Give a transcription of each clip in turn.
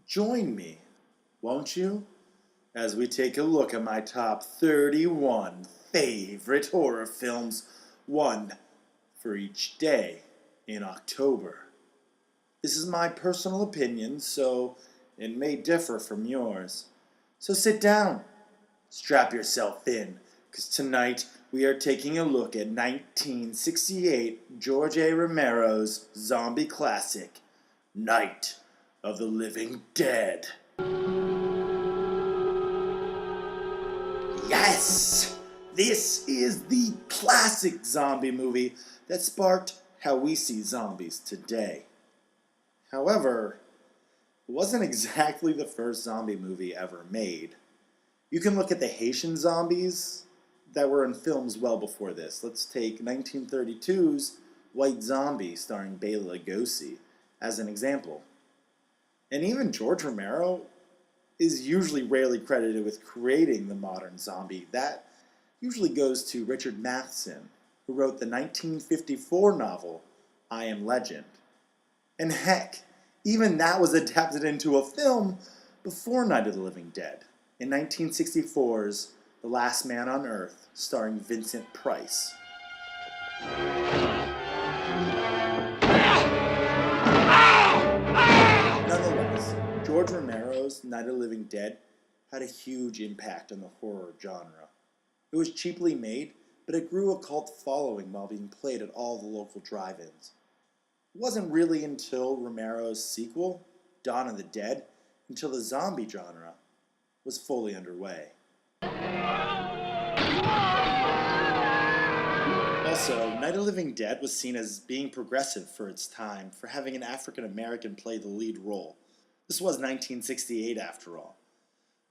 Join me, won't you, as we take a look at my top 31 favorite horror films, one for each day in October. This is my personal opinion, so it may differ from yours. So sit down, strap yourself in, because tonight we are taking a look at 1968 George A. Romero's zombie classic, Night of the Living Dead. Yes! This is the classic zombie movie that sparked how we see zombies today. However, it wasn't exactly the first zombie movie ever made. You can look at the Haitian zombies that were in films well before this. Let's take 1932's White Zombie starring Bela Lugosi as an example. And even George Romero is usually rarely credited with creating the modern zombie. That usually goes to Richard Matheson, who wrote the 1954 novel I Am Legend. And heck, even that was adapted into a film before Night of the Living Dead, in 1964's The Last Man on Earth, starring Vincent Price. Nonetheless, George Romero's Night of the Living Dead had a huge impact on the horror genre. It was cheaply made, but it grew a cult following while being played at all the local drive-ins. It wasn't really until Romero's sequel, Dawn of the Dead, until the zombie genre was fully underway. Also, Night of the Living Dead was seen as being progressive for its time, for having an African American play the lead role. This was 1968 after all.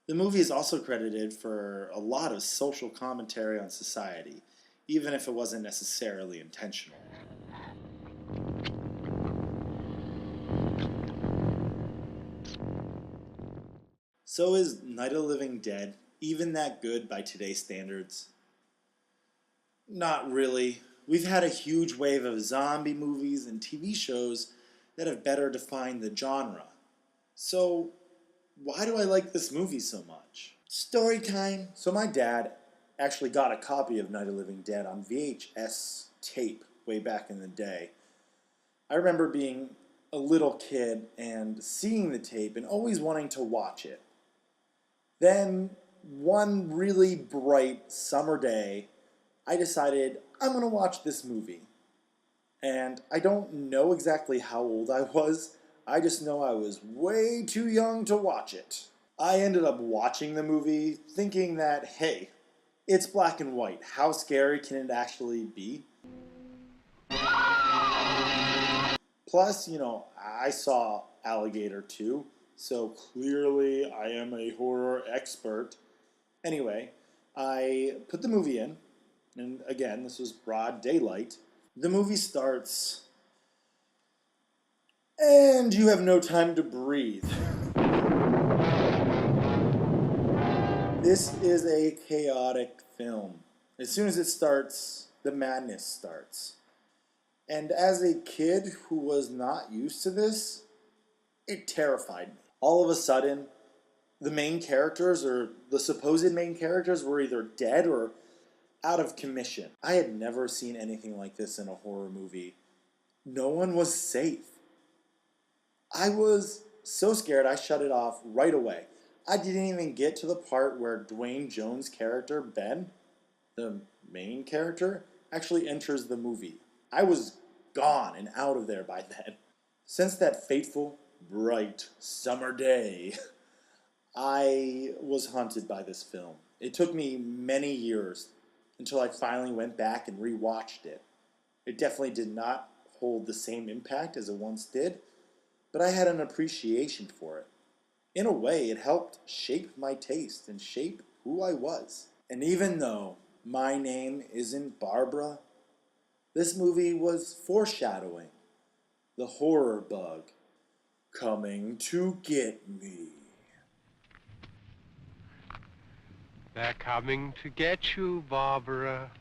The movie is also credited for a lot of social commentary on society, even if it wasn't necessarily intentional. So is Night of the Living Dead even that good by today's standards? Not really. We've had a huge wave of zombie movies and TV shows that have better defined the genre. So, why do I like this movie so much? Story time. So my dad actually got a copy of Night of the Living Dead on VHS tape way back in the day. I remember being a little kid and seeing the tape and always wanting to watch it. Then, one really bright summer day, I decided I'm going to watch this movie. And I don't know exactly how old I was. I just know I was way too young to watch it. I ended up watching the movie thinking that, hey, it's black and white. How scary can it actually be? Plus, I saw Alligator 2, so clearly I am a horror expert. Anyway, I put the movie in, and again, this was broad daylight. The movie starts, and you have no time to breathe. This is a chaotic film. As soon as it starts, the madness starts. And as a kid who was not used to this, it terrified me. All of a sudden, the main characters, or the supposed main characters, were either dead or out of commission. I had never seen anything like this in a horror movie. No one was safe. I was so scared I shut it off right away. I didn't even get to the part where Dwayne Jones' character, Ben, the main character, actually enters the movie. I was gone and out of there by then. Since that fateful, bright summer day, I was haunted by this film. It took me many years until I finally went back and rewatched it. It definitely did not hold the same impact as it once did, but I had an appreciation for it. In a way, it helped shape my taste and shape who I was. And even though my name isn't Barbara, this movie was foreshadowing the horror bug coming to get me. They're coming to get you, Barbara.